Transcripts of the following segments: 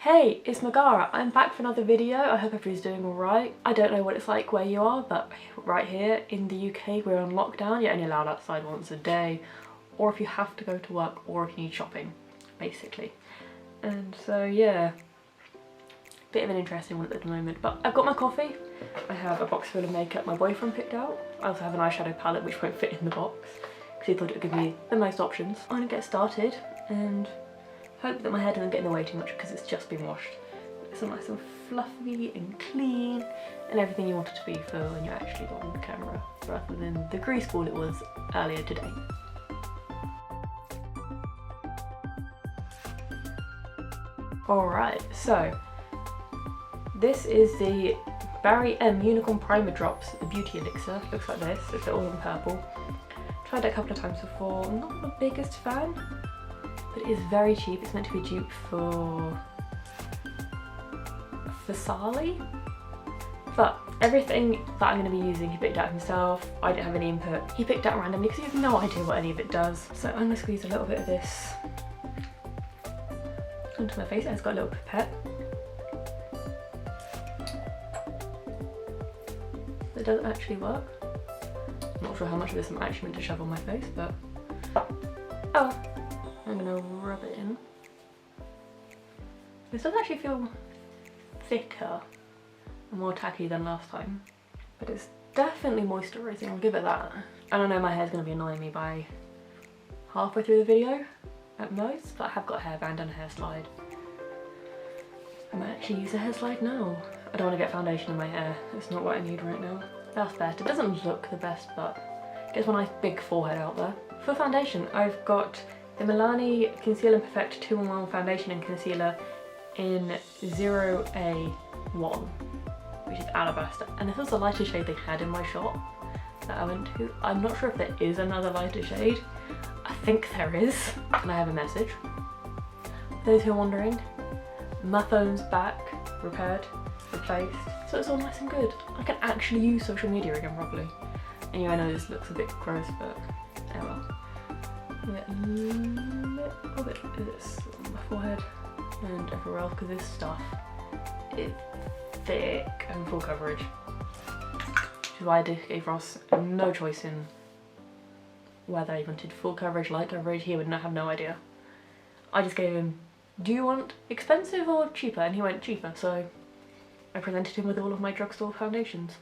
Hey, it's Mascara. I'm back for another video. I hope everybody's doing alright. I don't know what it's like where you are, but right here in the UK we're on lockdown. You're only allowed outside once a day, or if you have to go to work, or if you need shopping, basically. And so yeah, bit of an interesting one at the moment. But I've got my coffee. I have a box full of makeup my boyfriend picked out. I also have an eyeshadow palette which won't fit in the box because he thought it would give me the most options. I'm gonna get started and hope that my hair doesn't get in the way too much because it's just been washed. It's all nice and fluffy and clean and everything you want it to be for when you're actually on the camera, rather than the grease ball it was earlier today. Alright, so this is the Barry M Unicorn Primer Drops, the Beauty Elixir. Looks like this, it's all in purple. Tried it a couple of times before, I'm not the biggest fan. But it is very cheap. It's meant to be dupe for Sally. But everything that I'm going to be using he picked out himself. I didn't have any input. He picked out randomly because he has no idea what any of it does. So I'm going to squeeze a little bit of this onto my face. It's got a little pipette. It doesn't actually work. I'm not sure how much of this I'm actually meant to shove on my face, but oh. I'm gonna rub it in. This does actually feel thicker and more tacky than last time, but it's definitely moisturising, I'll give it that. I don't know, my hair's gonna be annoying me by halfway through the video at most, but I have got a hairband and a hair slide. I might actually use a hair slide now. I don't want to get foundation in my hair, it's not what I need right now. That's better. It doesn't look the best, but it gets my nice big forehead out there. For foundation, I've got the Milani Concealer Perfector 2-in-1 Foundation and Concealer in 0A1, which is Alabaster. And this was the lighter shade they had in my shop that I went to. I'm not sure if there is another lighter shade. I think there is. And I have a message. For those who are wondering, my phone's back, repaired, replaced. So it's all nice and good. I can actually use social media again properly. And yeah, I know this looks a bit gross, but oh well. Get a little bit of this on my forehead and everywhere else because this stuff is thick and full coverage. Which is why I gave Ross no choice in whether he wanted full coverage, light coverage. He would have no idea. I just gave him, do you want expensive or cheaper? And he went cheaper, so I presented him with all of my drugstore foundations.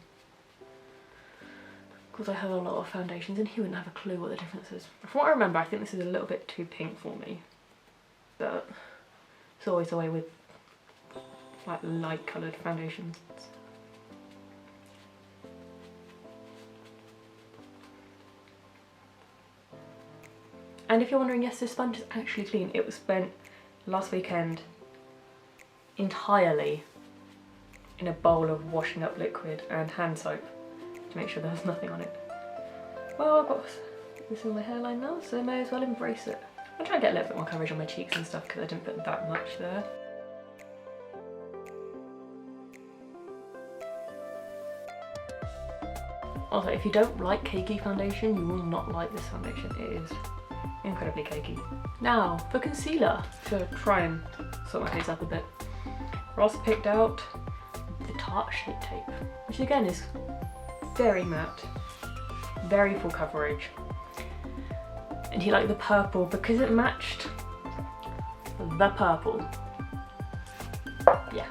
Because I have a lot of foundations and he wouldn't have a clue what the difference is. From what I remember, I think this is a little bit too pink for me. But it's always the way with like light coloured foundations. And if you're wondering, yes, this sponge is actually clean. It was spent last weekend entirely in a bowl of washing up liquid and hand soap to make sure there's nothing on it. Well, I've got this in my hairline now, so I may as well embrace it. I'll try and get a little bit more coverage on my cheeks and stuff because I didn't put that much there. Also, if you don't like cakey foundation, you will not like this foundation. It is incredibly cakey. Now, for concealer, to try and sort my face up a bit, Ross picked out the Tarte Shape Tape, which again is very matte, very full coverage, and he liked the purple because it matched the purple. Yeah.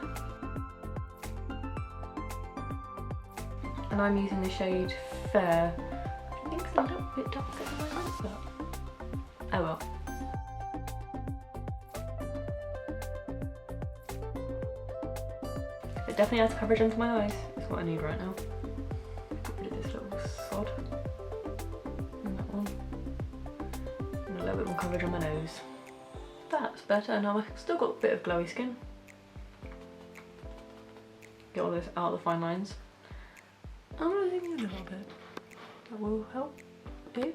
And I'm using the shade Fair. I think it's a little bit darker than my hand, but oh well. It definitely adds coverage onto my eyes. That's what I need right now. Sod. And that one. And a little bit more coverage on my nose. That's better. Now I've still got a bit of glowy skin. Get all this out of the fine lines. I'm gonna zoom in a little bit. That will help-ish.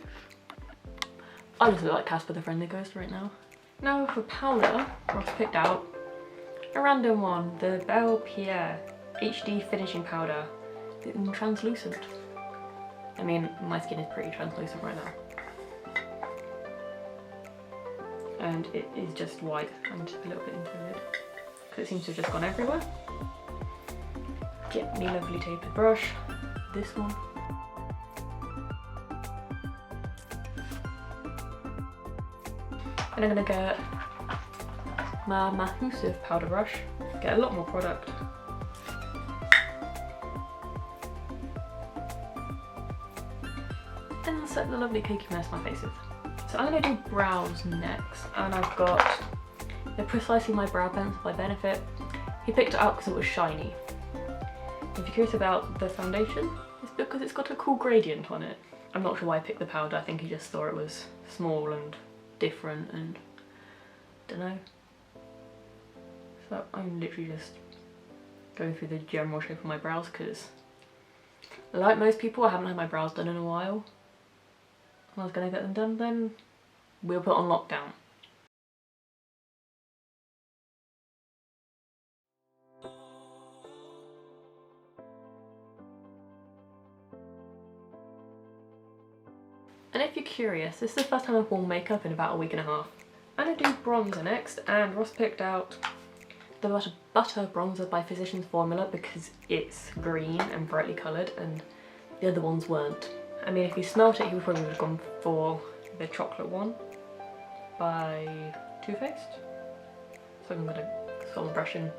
I just look like Casper the Friendly Ghost right now. Now for powder, Ross picked out a random one. The Belle Pierre HD Finishing Powder in translucent. I mean, my skin is pretty translucent right now. And it is just white and a little bit intuited. because it seems to have just gone everywhere. Get me lovely tapered brush, this one. And I'm going to get my Mahusive powder brush, get a lot more product. And set the lovely cakey mess my face with. So I'm going to do brows next, and I've got the Precisely My Brow Pencil by Benefit. He picked it up because it was shiny. If you're curious about the foundation, it's because it's got a cool gradient on it. I'm not sure why I picked the powder, I think he just thought it was small and different and dunno. So I'm literally just going through the general shape of my brows because, like most people, I haven't had my brows done in a while. I was going to get them done, then we'll put on lockdown. And if you're curious, this is the first time I've worn makeup in about a week and a half. I'm going to do bronzer next, and Ross picked out the Butter Bronzer by Physicians Formula because it's green and brightly coloured and the other ones weren't. I mean, if he smelt it, he probably would have gone for the chocolate one by Too Faced. So I'm going to start my brushing.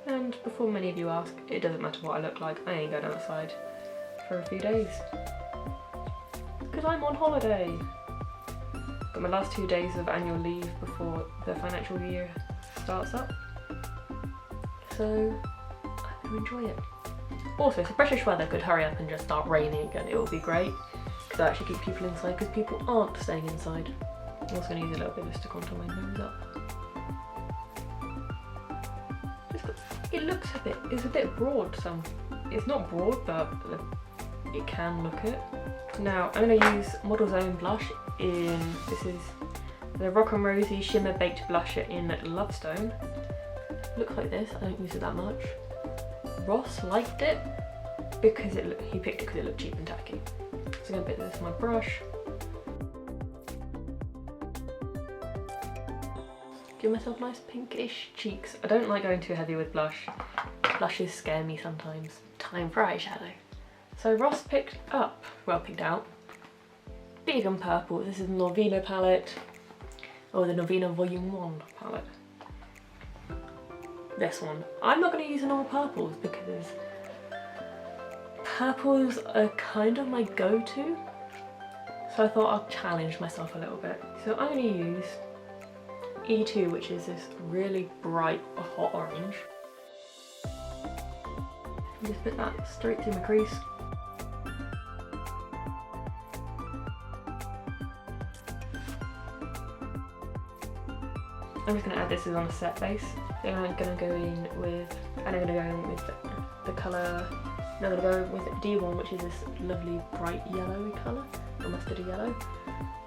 And before many of you ask, it doesn't matter what I look like, I ain't going outside for a few days. Because I'm on holiday. Got my last 2 days of annual leave before the financial year starts up. So I'm going to enjoy it. Also, if the British weather could hurry up and just start raining again, it would be great. Because that actually keep people inside, because people aren't staying inside. I'm also going to use a little bit of this to contour my nose up. It looks it's a bit broad, so it's not broad, but it can look it. Now I'm going to use Model's Own blush in, this is the Rock & Rosie Shimmer Baked Blusher in Lovestone. Looks like this, I don't use it that much. Ross liked it because he picked it because it looked cheap and tacky. So I'm going to put this on my brush. Give myself nice pinkish cheeks. I don't like going too heavy with blush. Blushes scare me sometimes. Time for eyeshadow. So Ross picked out Vegan Purple. This is the Norvina palette, or the Norvina Volume 1 palette. This one. I'm not going to use all purples because purples are kind of my go-to. So I thought I'd challenge myself a little bit. So I'm going to use E2, which is this really bright hot orange. And just put that straight through my crease. I'm just going to add this as on a set base. Then I'm going to go in with the colour, I'm going to go with D1, which is this lovely bright yellowy colour, or mustardy yellow.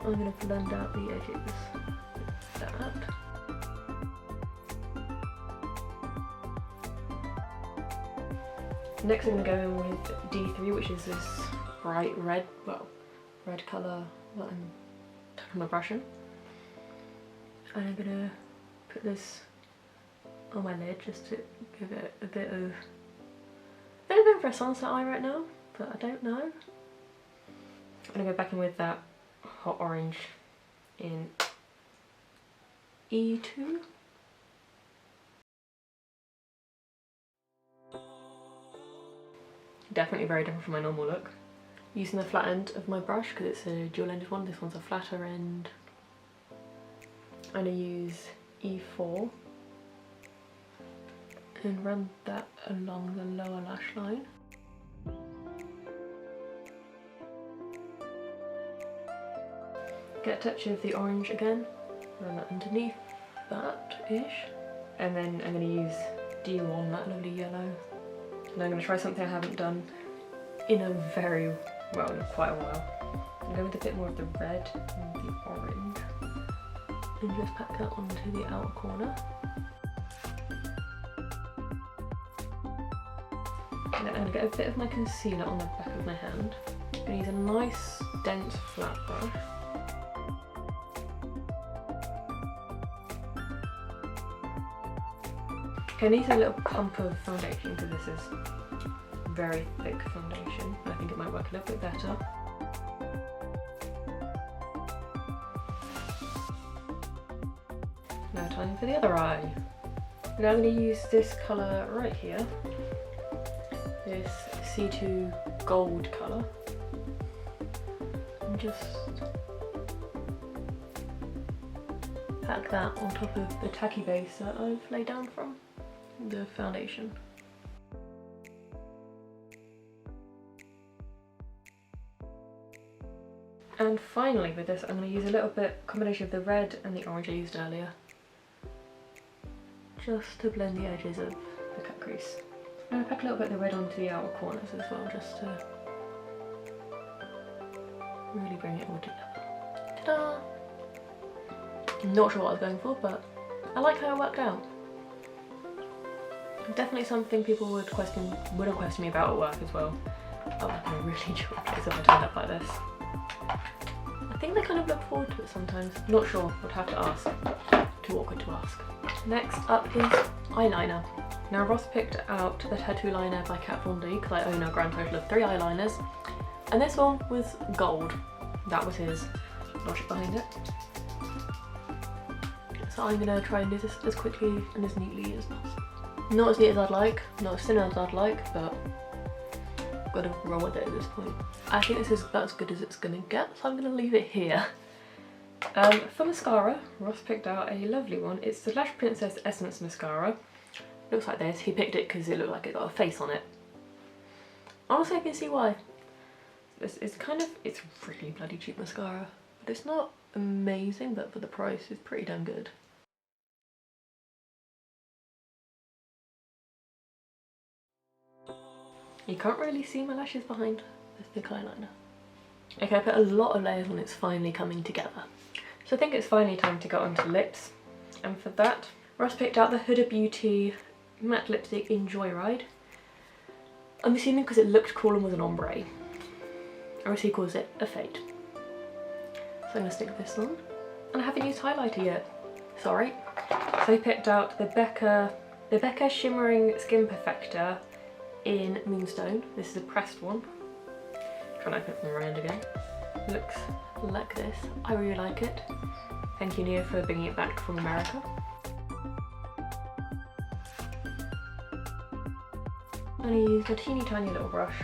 I'm going to blend out the edges with that. Next I'm going to go in with D3, which is this bright red, red colour that I'm tucking my brush in. And I'm going to put this on my lid just to give it a bit of for a sunset eye right now, but I don't know. I'm going to go back in with that hot orange in E2. Definitely very different from my normal look. Using the flat end of my brush because it's a dual-ended one. This one's a flatter end. I'm going to use E4 and run that along the lower lash line. Get a touch of the orange again, run that underneath that-ish. And then I'm going to use D1, that lovely yellow. And I'm going to try something I haven't done in in quite a while. I'm going with a bit more of the red and the orange. And just pack that onto the outer corner. And then I'm going to get a bit of my concealer on the back of my hand. I'm going to use a nice dense flat brush. Okay, I need a little pump of foundation because this is very thick foundation. I think it might work a little bit better. Now time for the other eye. Now I'm going to use this colour right here, this C2 gold colour, and just pack that on top of the tacky base that I've laid down from the foundation. And finally with this I'm going to use a little bit combination of the red and the orange I used earlier, just to blend the edges of the cut crease. I'm going to pack a little bit of the red onto the outer corners as well, just to really bring it all together. Ta-da! I'm not sure what I was going for, but I like how it worked out. Definitely something people wouldn't question me about at work as well. Oh, I'm gonna really enjoy this if I turned up like this. I think they kind of look forward to it sometimes. Not sure, would have to ask. Too awkward to ask. Next up is eyeliner. Now Ross picked out the Tattoo Liner by Kat Von D because I own a grand total of 3 eyeliners, and this one was gold. That was his logic behind it. So I'm gonna try and do this as quickly and as neatly as possible. Not as neat as I'd like, not as thin as I'd like, but gotta roll with it at this point. I think this is about as good as it's gonna get, so I'm gonna leave it here. For mascara, Ross picked out a lovely one. It's the Lash Princess Essence Mascara. Looks like this. He picked it because it looked like it got a face on it. Honestly, I can see why. It's really bloody cheap mascara, but it's not amazing, but for the price it's pretty damn good. You can't really see my lashes behind this thick eyeliner. Okay, I put a lot of layers on, it's finally coming together. So I think it's finally time to go onto lips. And for that, Ross picked out the Huda Beauty matte lipstick in Joyride. I'm assuming because it looked cool and was an ombre. Or as he calls it, a fade. So I'm going to stick this on. And I haven't used highlighter yet. Sorry. So he picked out the Becca Shimmering Skin Perfector in Moonstone. This is a pressed one. Trying to open it from around again. Looks like this. I really like it. Thank you, Nia, for bringing it back from America. And I used a teeny tiny little brush.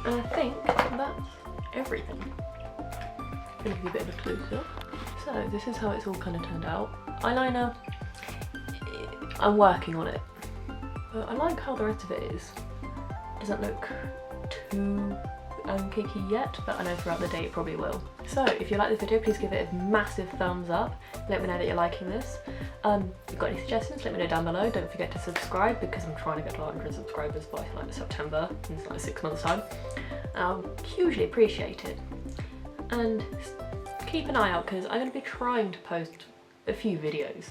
And I think that's everything. I'm gonna give you a bit of a close-up. So this is how it's all kind of turned out. Eyeliner, I'm working on it, but I like how the rest of it is. Doesn't look too cakey yet, but I know throughout the day it probably will. So if you like this video, please give it a massive thumbs up. Let me know that you're liking this. If you've got any suggestions, let me know down below. Don't forget to subscribe because I'm trying to get to 100 subscribers by like September, in like 6 months time. I'll hugely appreciate it. And keep an eye out because I'm going to be trying to post a few videos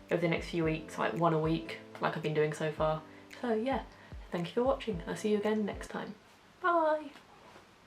over the next few weeks, like 1 a week, like I've been doing so far. So yeah, thank you for watching. I'll see you again next time. Bye!